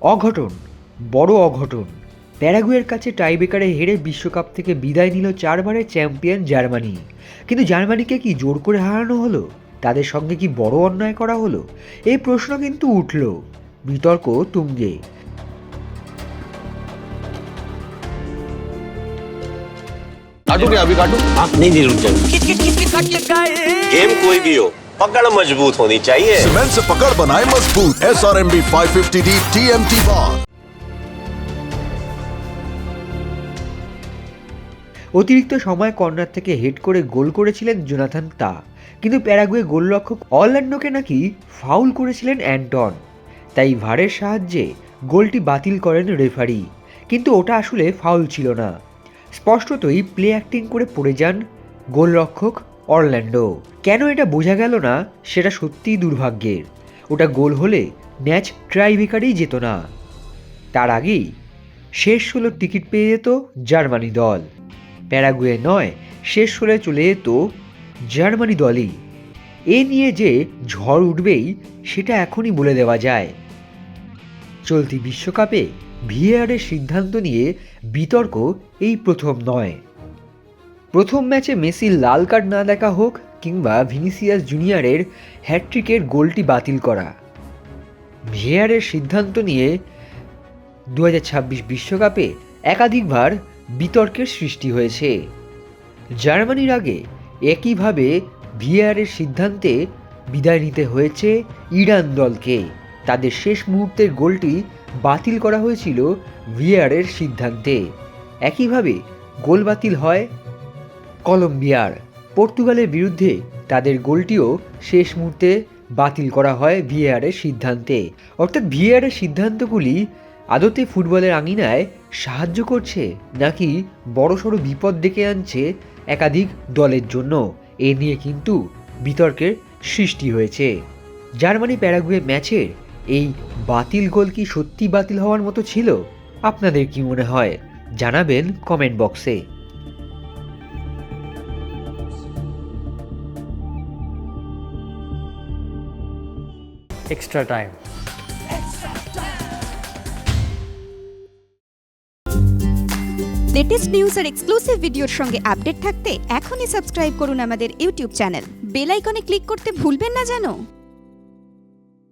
অঘটন, বড় অঘটন। প্যারাগুয়ের কাছে টাইব্রেকারে হেরে বিশ্বকাপ থেকে বিদায় নিল 4 বারের চ্যাম্পিয়ন জার্মানি। কিন্তু জার্মানিকে কি জোর করে হারানো হলো? তাদের সঙ্গে কি বড় অন্যায় করা হলো? এই প্রশ্ন কিন্তু উঠল, বিতর্ক তুঙ্গে। काटू क्या अभी काटू? आप नहीं रुक जाइए। गेम कोई भी हो, पकड़ मजबूत होनी चाहिए। सीमेंट से पकड़ बनाए मजबूत। SRMB 550D TMT बार। অতিরিক্ত সময় কর্নার থেকে হেড করে গোল করেছিলেন জোনাথন তা, কিন্তু প্যারাগুয়ে গোলরক্ষক অরল্যান্ডোকে নাকি ফাউল করেছিলেন অ্যান্টন। তাই ভারের সাহায্যে গোলটি বাতিল করেন রেফারি, কিন্তু ওটা আসলে ফাউল ছিল না। স্পষ্টতই প্লে অ্যাক্টিং করে পড়ে যান গোলরক্ষক অরল্যান্ডো। কেন এটা বোঝা গেল না সেটা সত্যিই দুর্ভাগ্যের। ওটা গোল হলে ম্যাচ টাইব্রেকারেই যেত না। তার আগেই শেষ 16 টিকিট পেয়ে যেত জার্মানি দল। প্যারাগুয়ে নয়, শেষ 16 চলে যেত জার্মানি দলই। এ নিয়ে যে ঝড় উঠবেই সেটা এখনই বলে দেওয়া যায়। চলতি বিশ্বকাপে ভিএআরের সিদ্ধান্ত নিয়ে বিতর্ক এই প্রথম নয়। প্রথম ম্যাচে মেসির লাল কার্ড না দেখা হোক কিংবা ভিনিসিয়াস জুনিয়রের হ্যাটট্রিকের গোলটি বাতিল করা, ভিএআরের সিদ্ধান্ত নিয়ে 2026 বিশ্বকাপে একাধিকবার বিতর্কের সৃষ্টি হয়েছে। জার্মানির আগে একইভাবে ভিএআরের সিদ্ধান্তে বিদায় নিতে হয়েছে ইরান দলকে। তাদের শেষ মুহূর্তের গোলটি বাতিল করা হয়েছিল ভিএআরের সিদ্ধান্তে। একইভাবে গোল বাতিল হয় কলম্বিয়ার। পর্তুগালের বিরুদ্ধে তাদের গোলটিও শেষ মুহূর্তে বাতিল করা হয় ভিএআরের সিদ্ধান্তে। অর্থাৎ ভিএআরের সিদ্ধান্তগুলি আদতে ফুটবলের আঙিনায় সাহায্য করছে নাকি বড়সড় বিপদ ডেকে আনছে একাধিক দলের জন্য, এ নিয়ে কিন্তু বিতর্কের সৃষ্টি হয়েছে। জার্মানি প্যারাগুয়ে ম্যাচের এই বাতিল গোল কি সত্যি বাতিল হওয়ার মতো ছিল? আপনাদের কি মনে হয় জানাবেন কমেন্ট বক্সে। extra time. লেটেস্ট নিউজ আর এক্সক্লুসিভ ভিডিওর সঙ্গে আপডেট থাকতে এখনই সাবস্ক্রাইব করুন আমাদের ইউটিউব চ্যানেল। বেল আইকনে ক্লিক করতে ভুলবেন না যেন।